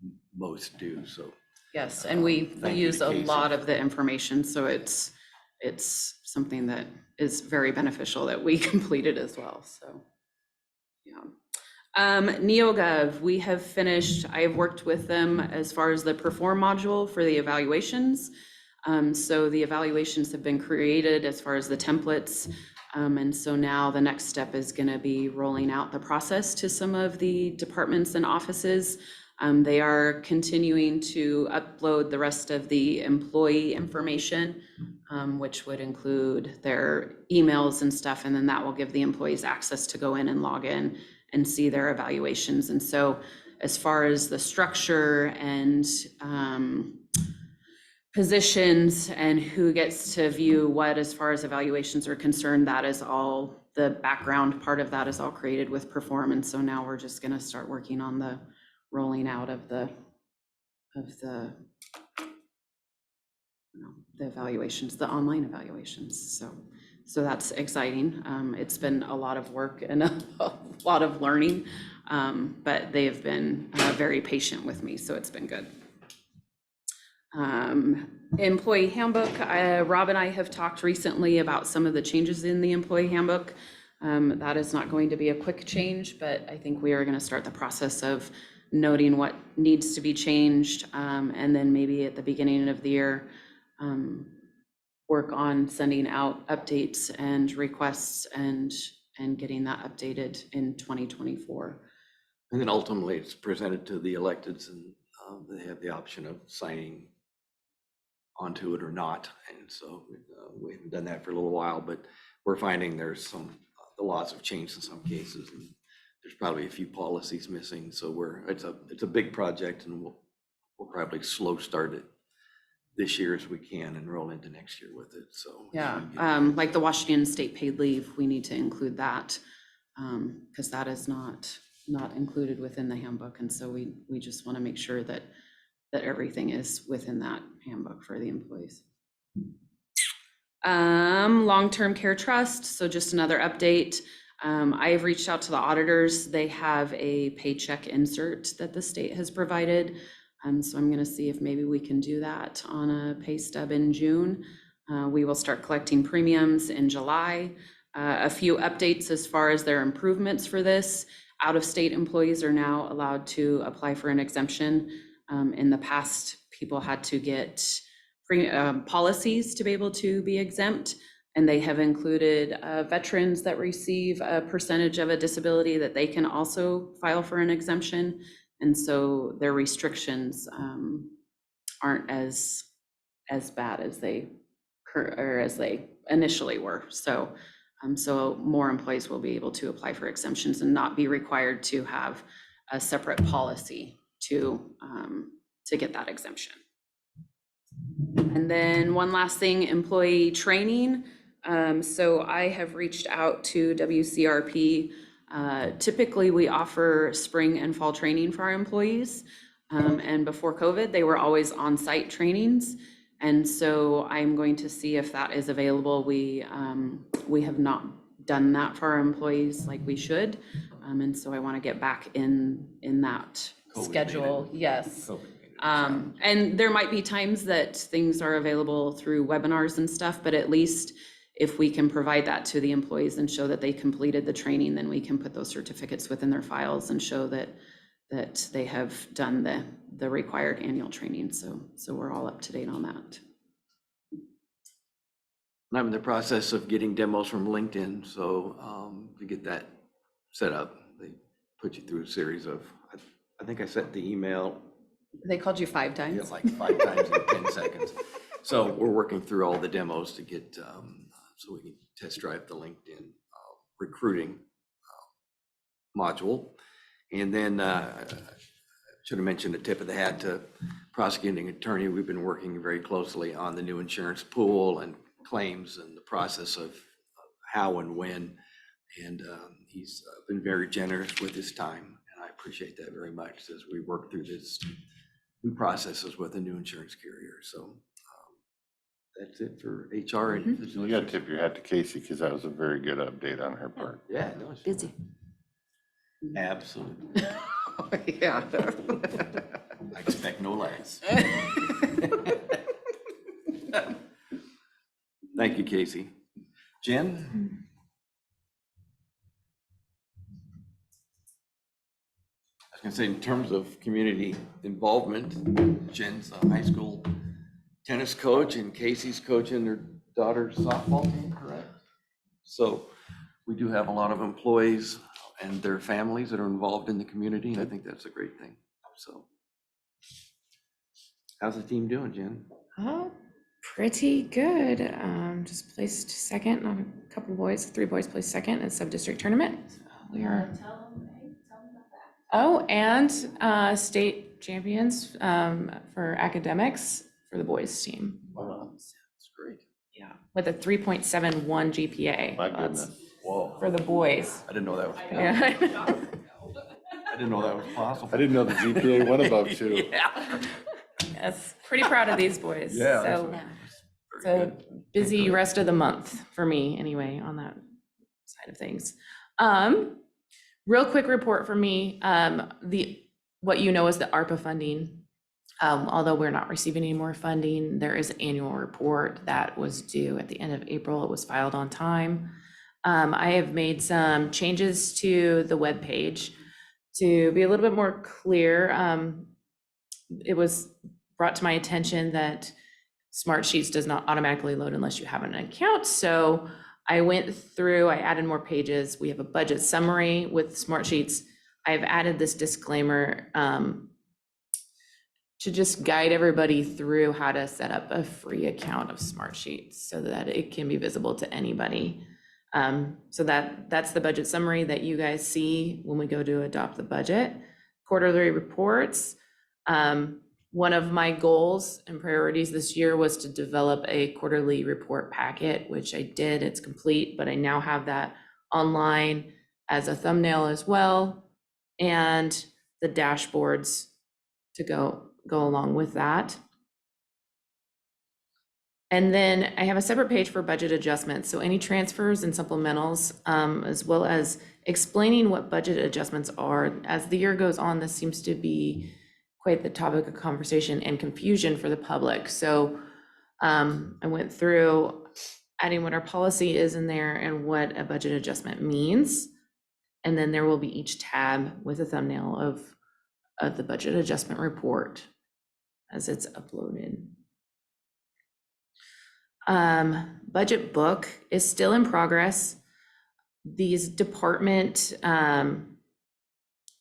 and most do, so. Yes, and we Thank you use to a Casey. lot of the information, so it's something that is very beneficial that we completed as well, so, yeah. NeoGov, we have finished, I have worked with them as far as the perform module for the evaluations. So the evaluations have been created as far as the templates. And so now the next step is gonna be rolling out the process to some of the departments and offices. They are continuing to upload the rest of the employee information, which would include their emails and stuff, and then that will give the employees access to go in and log in and see their evaluations. And so as far as the structure and positions and who gets to view what as far as evaluations are concerned, that is all, the background part of that is all created with Perform. And so now we're just gonna start working on the rolling out of the evaluations, the online evaluations. So that's exciting. It's been a lot of work and a lot of learning, but they have been very patient with me, so it's been good. Employee handbook, Rob and I have talked recently about some of the changes in the employee handbook. That is not going to be a quick change, but I think we are going to start the process of noting what needs to be changed, and then maybe at the beginning of the year, work on sending out updates and requests and getting that updated in 2024. And then ultimately it's presented to the electeds, and they have the option of signing onto it or not. And so we haven't done that for a little while, but we're finding there's the laws have changed in some cases, and there's probably a few policies missing. So it's a big project, and we'll probably slow start it this year as we can and roll into next year with it. So Yeah, like the Washington State paid leave, we need to include that, because that is not included within the handbook. And so we just want to make sure that everything is within that handbook for the employees. Long-term care trust, so just another update. I have reached out to the auditors. They have a paycheck insert that the state has provided. So I'm going to see if maybe we can do that on a pay stub in June. We will start collecting premiums in July. A few updates as far as their improvements for this. Out-of-state employees are now allowed to apply for an exemption. In the past, people had to get policies to be able to be exempt, and they have included veterans that receive a percentage of a disability that they can also file for an exemption. And so their restrictions aren't as bad as they initially were. So more employees will be able to apply for exemptions and not be required to have a separate policy to get that exemption. And then one last thing, employee training. So I have reached out to WCRP. Typically we offer spring and fall training for our employees. And before COVID, they were always on-site trainings. And so I'm going to see if that is available. We have not done that for our employees like we should. And so I want to get back in that schedule. Yes. And there might be times that things are available through webinars and stuff, but at least if we can provide that to the employees and show that they completed the training, then we can put those certificates within their files and show that they have done the required annual training. So we're all up to date on that. I'm in the process of getting demos from LinkedIn. So to get that set up, they put you through a series of, I think I sent the email. They called you 5 times? Yeah, like 5 times in 10 seconds. So we're working through all the demos to get, so we can test drive the LinkedIn recruiting module. And then should have mentioned a tip of the hat to prosecuting attorney. We've been working very closely on the new insurance pool and claims and the process of how and when. And he's been very generous with his time, and I appreciate that very much as we work through this new processes with a new insurance carrier. So that's it for HR. And You got to tip your hat to Casey because that was a very good update on her part. yeah, no, it's Busy. absolutely. Yeah. I expect no less. Thank you, Casey. Jen? I was gonna say, in terms of community involvement, Jen's a high school tennis coach and Casey's coaching their daughter's softball team, correct? So we do have a lot of employees and their families that are involved in the community, and I think that's a great thing. So how's the team doing, Jen? Oh, pretty good. Just placed second on a couple boys, 3 boys placed second in sub-district tournament. So we are. Oh, and state champions for academics for the boys team. Wow, that's great. Yeah, with a 3.71 GPA. My That's goodness. Whoa, for the boys. I didn't know that was, Yeah. I didn't know that was possible. I didn't know the GPA went above 2. Yeah. Yes, pretty proud of these boys. Yeah, that's So Yeah. it's a busy rest of the month for me anyway, on that side of things. Real quick report for me, what you know is the ARPA funding. Although we're not receiving any more funding, there is an annual report that was due at the end of April. It was filed on time. I have made some changes to the webpage to be a little bit more clear. It was brought to my attention that Smartsheets does not automatically load unless you have an account. So I went through, I added more pages. We have a budget summary with Smartsheets. I've added this disclaimer to just guide everybody through how to set up a free account of Smartsheets so that it can be visible to anybody. So that's the budget summary that you guys see when we go to adopt the budget. Quarterly reports. One of my goals and priorities this year was to develop a quarterly report packet, which I did. It's complete, but I now have that online as a thumbnail as well, and the dashboards to go along with that. And then I have a separate page for budget adjustments. So any transfers and supplementals, as well as explaining what budget adjustments are. As the year goes on, this seems to be quite the topic of conversation and confusion for the public. So I went through adding what our policy is in there and what a budget adjustment means. And then there will be each tab with a thumbnail of the budget adjustment report as it's uploaded. Budget book is still in progress. These department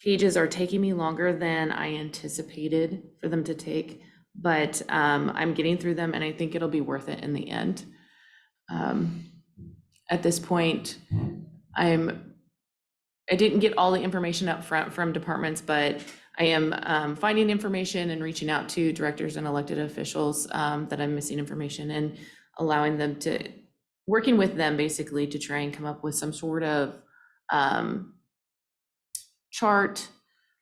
pages are taking me longer than I anticipated for them to take, but I'm getting through them and I think it'll be worth it in the end. At this point, I didn't get all the information up front from departments, but I am finding information and reaching out to directors and elected officials that I'm missing information and allowing them to, working with them basically to try and come up with some sort of chart.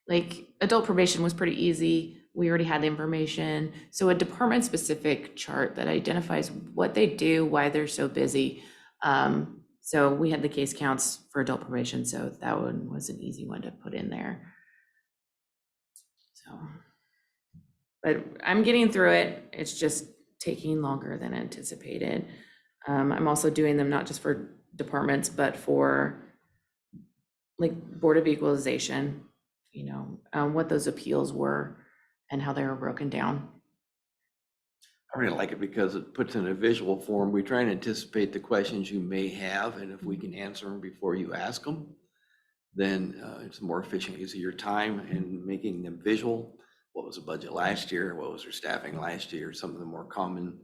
Like adult probation was pretty easy. We already had the information. So a department specific chart that identifies what they do, why they're so busy. So we had the case counts for adult probation. So that one was an easy one to put in there. So, but I'm getting through it. It's just taking longer than anticipated. I'm also doing them not just for departments, but for like Board of Equalization, you know, what those appeals were and how they were broken down. I really like it because it puts in a visual form. We try and anticipate the questions you may have, and if we can answer them before you ask them, then it's more efficient use of your time and making them visual. What was the budget last year? What was their staffing last year? Some of the more common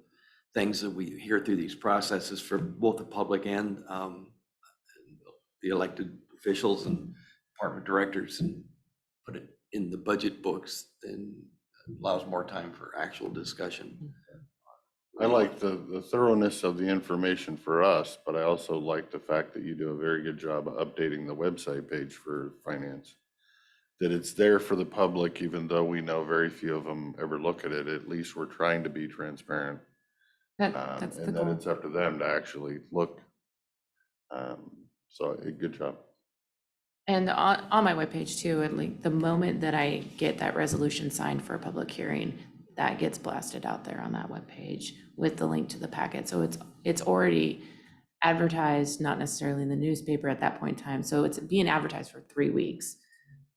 things that we hear through these processes for both the public and the elected officials and department directors, and put it in the budget books, then allows more time for actual discussion. I like the thoroughness of the information for us, but I also like the fact that you do a very good job of updating the website page for finance. That it's there for the public, even though we know very few of them ever look at it. At least we're trying to be transparent. That's the And then goal. it's up to them to actually look. So good job. And on my webpage too, at like the moment that I get that resolution signed for a public hearing, that gets blasted out there on that webpage with the link to the packet. So it's already advertised, not necessarily in the newspaper at that point in time. So it's being advertised for 3 weeks,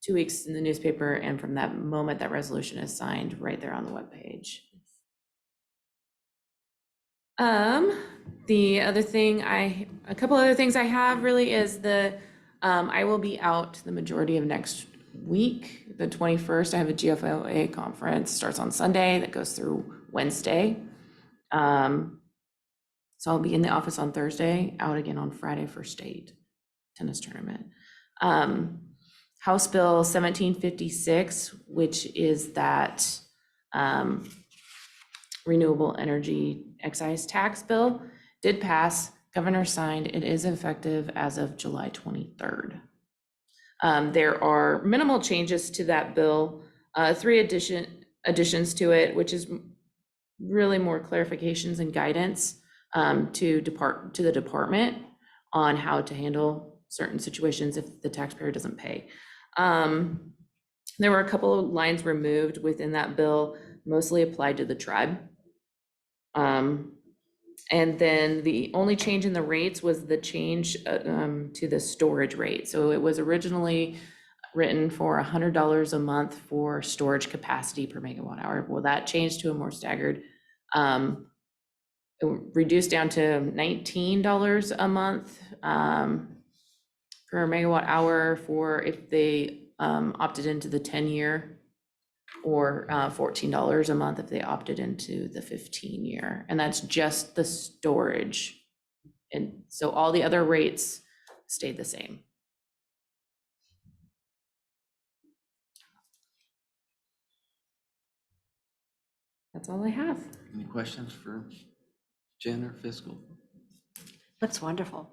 2 weeks in the newspaper, and from that moment that resolution is signed, right there on the webpage. The other thing a couple other things I have really is I will be out the majority of next week. The 21st, I have a GFOA conference, starts on Sunday, that goes through Wednesday. So I'll be in the office on Thursday, out again on Friday for state tennis tournament. House Bill 1756, which is that renewable energy excise tax bill, did pass. Governor signed. It is effective as of July 23rd. There are minimal changes to that bill, 3 additions to it, which is really more clarifications and guidance to the department on how to handle certain situations if the taxpayer doesn't pay. There were a couple of lines removed within that bill, mostly applied to the tribe. And then the only change in the rates was the change to the storage rate. So it was originally written for $100 a month for storage capacity per megawatt hour. Well, that changed to a more staggered, it reduced down to $19 a month per megawatt hour for if they opted into the 10-year, or $14 a month if they opted into the 15-year. And that's just the storage. And so all the other rates stayed the same. That's all I have. Any questions for Jen or fiscal? That's wonderful.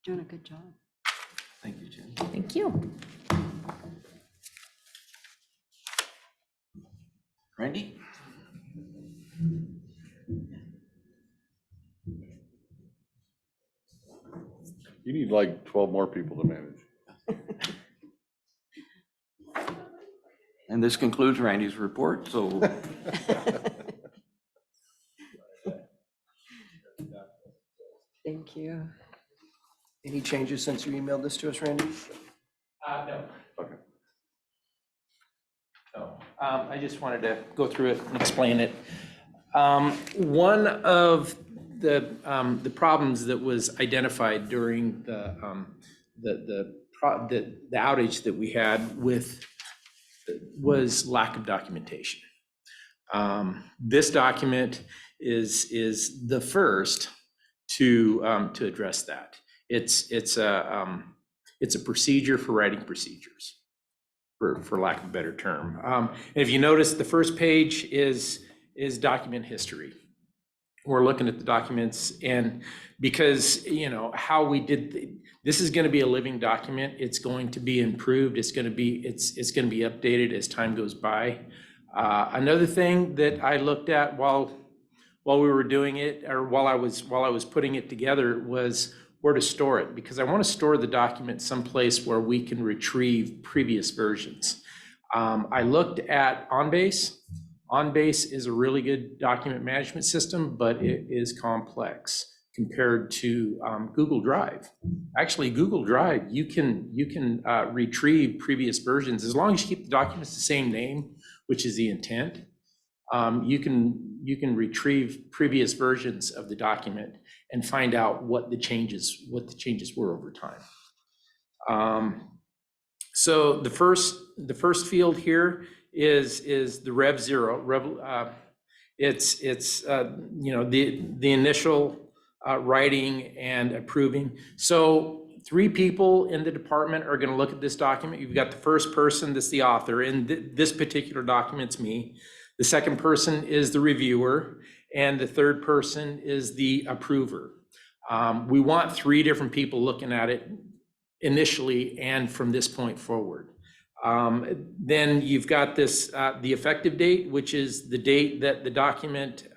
Doing a good job. Thank you, Jen. Thank you. Randy? You need like 12 more people to manage. And this concludes Randy's report, so Thank you. Any changes since you emailed this to us, Randy? No. Okay. So I just wanted to go through it and explain it. One of the problems that was identified during the outage that we had was lack of documentation. This document is the first to address that. It's a procedure for writing procedures, for lack of a better term. And if you notice, the first page is document history. We're looking at the documents, and because, you know, how we did, this is going to be a living document. It's going to be improved. It's going to be updated as time goes by. Another thing that I looked at while we were doing it, or while I was putting it together, was where to store it, because I want to store the document someplace where we can retrieve previous versions. I looked at OnBase. OnBase is a really good document management system, but it is complex compared to Google Drive. Actually, Google Drive, you can retrieve previous versions as long as you keep the documents the same name, which is the intent. You can retrieve previous versions of the document and find out what the changes were over time. So the first field here is the Rev 0. It's you know, the initial writing and approving. So 3 people in the department are going to look at this document. You've got the first person, that's the author, and this particular document's me. The second person is the reviewer, and the third person is the approver. We want 3 different people looking at it initially and from this point forward. Then you've got this, the effective date, which is the date that the document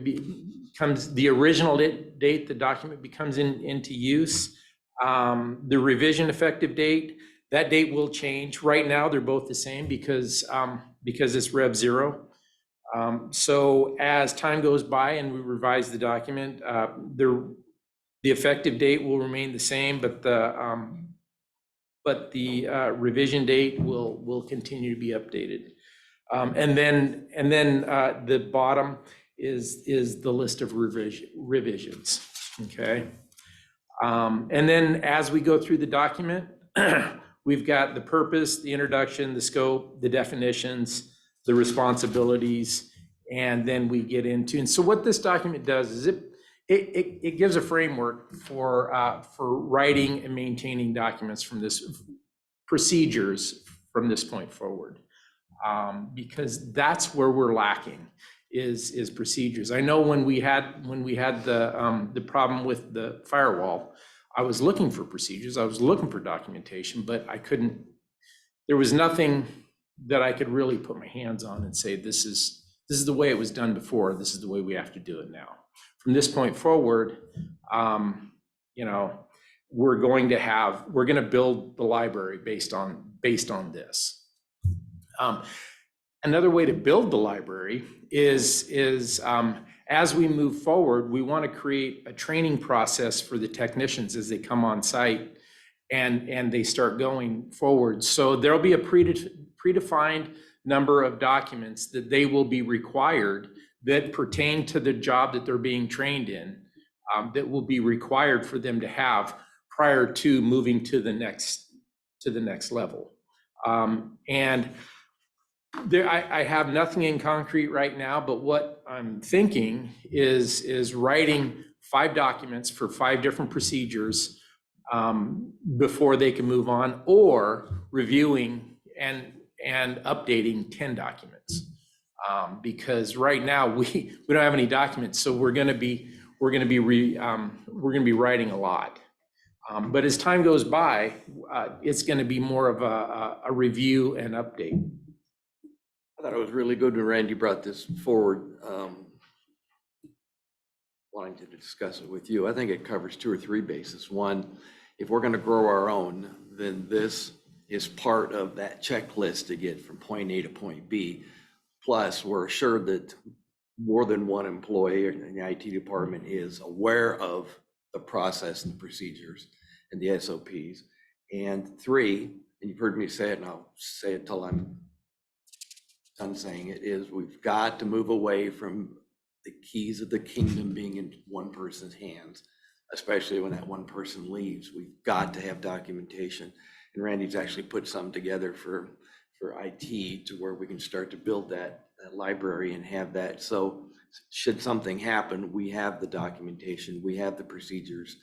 becomes the original date the document becomes into use. The revision effective date, that date will change. Right now, they're both the same because it's Rev 0. So as time goes by and we revise the document, the effective date will remain the same, but the revision date will continue to be updated. And then the bottom is the list of revisions, okay? And then as we go through the document, we've got the purpose, the introduction, the scope, the definitions, the responsibilities, and then we get into, and so what this document does is it gives a framework for writing and maintaining documents from this, procedures from this point forward. Because that's where we're lacking is procedures. I know when we had the problem with the firewall, I was looking for procedures, I was looking for documentation, but I couldn't, there was nothing that I could really put my hands on and say, this is the way it was done before, this is the way we have to do it now. From this point forward, you know, we're going to build the library based on this. Another way to build the library is as we move forward, we want to create a training process for the technicians as they come on site and they start going forward. So there'll be a predefined number of documents that they will be required that pertain to the job that they're being trained in, that will be required for them to have prior to moving to the next level. And there, I have nothing in concrete right now, but what I'm thinking is writing 5 documents for 5 different procedures before they can move on, or reviewing and updating 10 documents. Because right now we don't have any documents, so we're going to be writing a lot. But as time goes by, it's going to be more of a review and update. I thought it was really good when Randy brought this forward, wanting to discuss it with you. I think it covers 2 or 3 bases. One, if we're going to grow our own, then this is part of that checklist to get from point A to point B. Plus, we're assured that more than one employee in the IT department is aware of the process and the procedures and the SOPs. And 3, and you've heard me say it, and I'll say it till I'm done saying it, is we've got to move away from the keys of the kingdom being in one person's hands, especially when that one person leaves. We've got to have documentation. And Randy's actually put some together for IT to where we can start to build that library and have that. So should something happen, we have the documentation, we have the procedures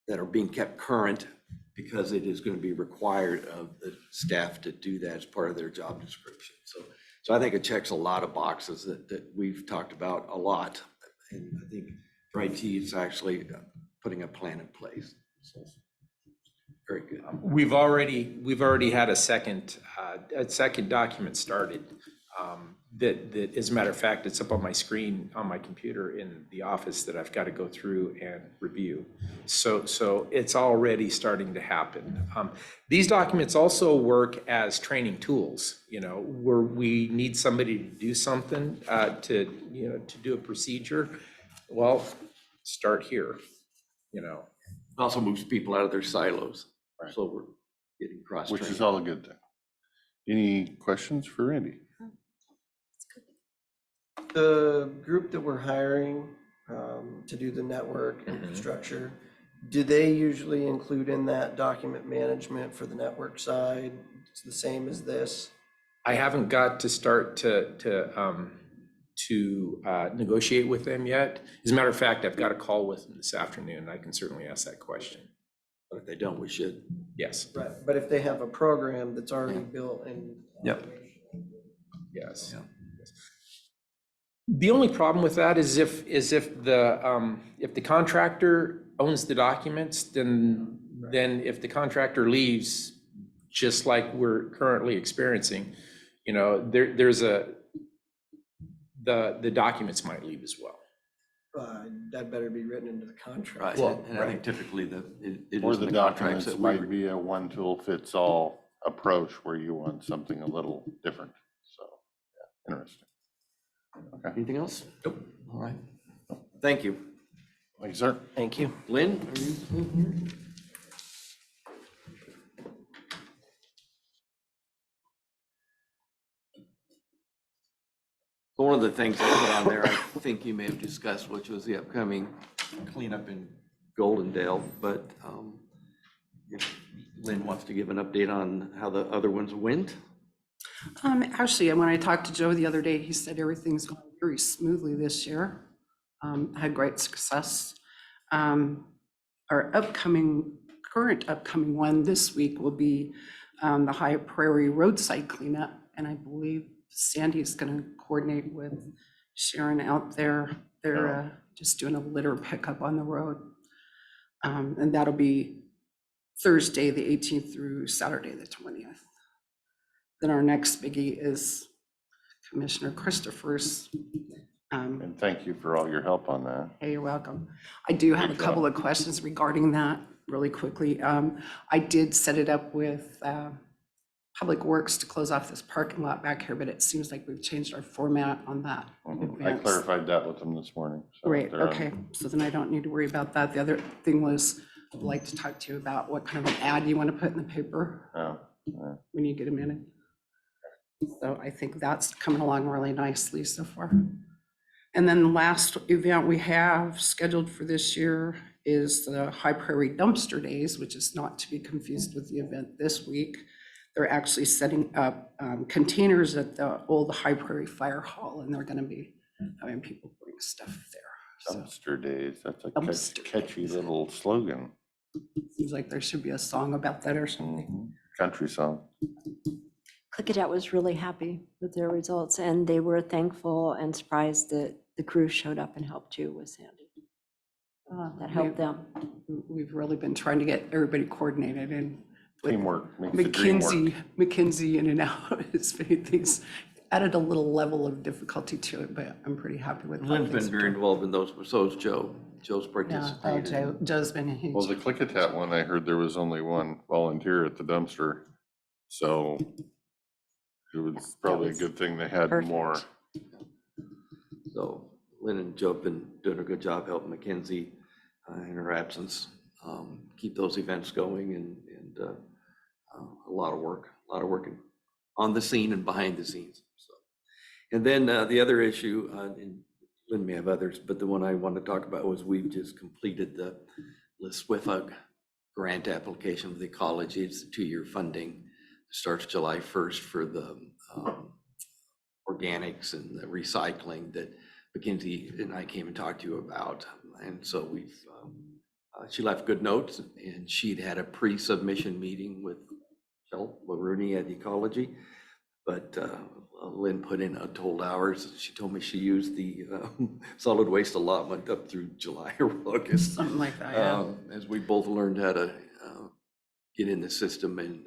that are being kept current, because it is going to be required of the staff to do that as part of their job description. So I think it checks a lot of boxes that we've talked about a lot. And I think for IT, it's actually putting a plan in place. So very good. We've already had a second document started. That, as a matter of fact, it's up on my screen on my computer in the office that I've got to go through and review. So it's already starting to happen. These documents also work as training tools, you know, where we need somebody to do something, to do a procedure. Well, start here, you know. Also moves people out of their silos. Right. So we're getting cross-trained. Which is all a good thing. Any questions for Randy? The group that we're hiring to do the network infrastructure, do they usually include in that document management for the network side? It's the same as this? I haven't got to start to negotiate with them yet. As a matter of fact, I've got a call with them this afternoon. I can certainly ask that question. But if they don't, we should. Yes, Right, but if they have a program that's already built and. Yep. yes. Yeah. The only problem with that is if the contractor owns the documents, then if the contractor leaves, just like we're currently experiencing, you know, the documents might leave as well. That better be written into the contract. Right, Well, and I think typically it Or is the in the contracts documents that we, might be a one tool fits all approach where you want something a little different. So, yeah, interesting. Okay. anything else? Nope. All right. Thank you. Thank you, sir. Thank you. Lynn, are you still here? One of the things I put on there, I think you may have discussed, which was the upcoming cleanup in Goldendale, but if Lynn wants to give an update on how the other ones went. Actually, when I talked to Joe the other day, he said everything's going very smoothly this year. Had great success. Our current upcoming one this week will be the High Prairie roadside cleanup, and I believe Sandy's going to coordinate with Sharon out there. They're just doing a litter pickup on the road, and that'll be Thursday, the 18th through Saturday, the 20th. Then our next biggie is Commissioner Christopher's. And thank you for all your help on that. Hey, you're welcome. I do have a Great job. couple of questions regarding that really quickly. I did set it up with Public Works to close off this parking lot back here, but it seems like we've changed our format on that. in I advance. clarified that with them this morning. So Great, they're on- okay, so then I don't need to worry about that. The other thing was, I'd like to talk to you about what kind of an ad you want to put in the paper when you get a minute. So I think that's coming along really nicely so far. And then the last event we have scheduled for this year is the High Prairie Dumpster Days, which is not to be confused with the event this week. They're actually setting up containers at the old High Prairie Fire Hall, and they're going to be having people bring stuff there. So Dumpster days, that's a Dumpster catchy days. little slogan. seems like there should be a song about that or something. Mhm. Country song. Klickitat was really happy with their results, and they were thankful and surprised that the crew showed up and helped too with Sandy. That helped them. We've really been trying to get everybody coordinated, and with Teamwork makes the dream work. McKinsey in and out, it's made things, added a little level of difficulty to it, but I'm pretty happy with. how Lynn's been things very are going. involved in those, so is Joe. Joe's Yeah, participated. Joe's been a huge. Well, the Klickitat one, I heard there was only one volunteer at the dumpster. So it was probably a was good thing they had perfect. more. So Lynn and Joe have been doing a good job helping Mackenzie in her absence, keep those events going and a lot of work on the scene and behind the scenes. So, and then the other issue, and Lynn may have others, but the one I want to talk about was we've just completed the SWIFA grant application with the college. It's a 2-year funding. Starts July 1st for the organics and the recycling that Mackenzie and I came and talked to you about. And so we've, she left good notes, and she'd had a pre-submission meeting with Michelle Rooney at Ecology, but Lynn put in untold hours. She told me she used the solid waste allotment up through July or August. Something like that, yeah. As we both learned how to get in the system, and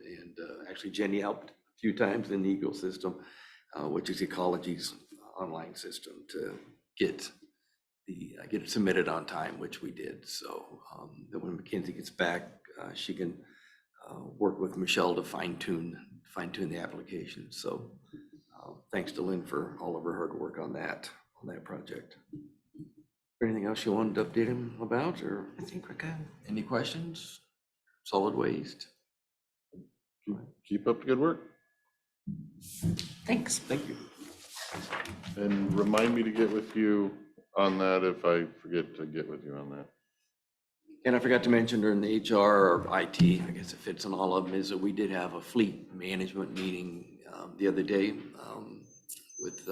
actually Jenny helped a few times in the ecosystem, which is Ecology's online system, to get it submitted on time, which we did. So that when Mackenzie gets back, she can work with Michelle to fine tune the application. So thanks to Lynn for all of her hard work on that project. Anything else you wanted to update him about, or I think we're good. any questions? Solid waste. Keep up the good work. Thanks. Thank you. And remind me to get with you on that if I forget to get with you on that. And I forgot to mention during the HR or IT, I guess it fits on all of them, is that we did have a fleet management meeting the other day with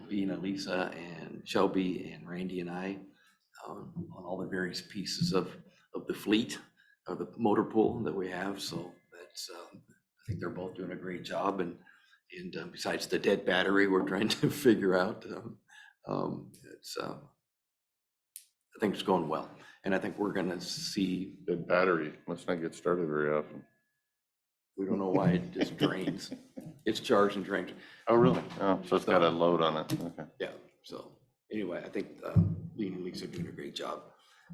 being Elisa and Shelby and Randy and I, on all the various pieces of the fleet, of the motor pool that we have. So that's, I think they're both doing a great job. And besides the dead battery, we're trying to figure out, I think it's going well. And I think we're gonna see, The battery must not get started very often. we don't know why it just drains. It's charged and drained. Oh, really? Oh, so it's got a load on it, okay. Yeah, so anyway, I think Lee and Lisa are doing a great job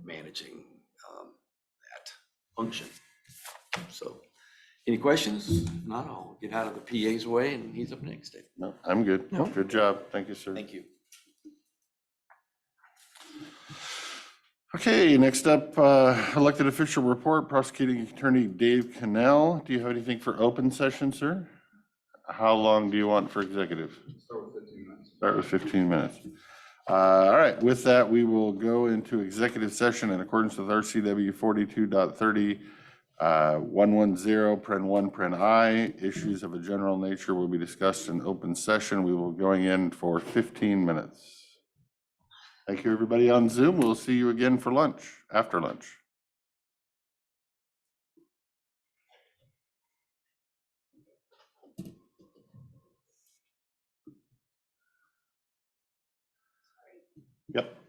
managing that function. So, any questions? If not, I'll get out of the PA's way and he's up next, Dave. No, I'm good. Good job. Thank you, sir. Thank you. Okay, next up, elected official report, prosecuting attorney Dave Cannell. Do you have anything for open session, sir? How long do you want for executive? Start with 15 minutes. All right, with that, we will go into executive session in accordance with RCW 42.30, 110, paren 1, paren I. Issues of a general nature will be discussed in open session. We will be going in for 15 minutes. Thank you, everybody on Zoom. We'll see you again for lunch, after lunch. Yep.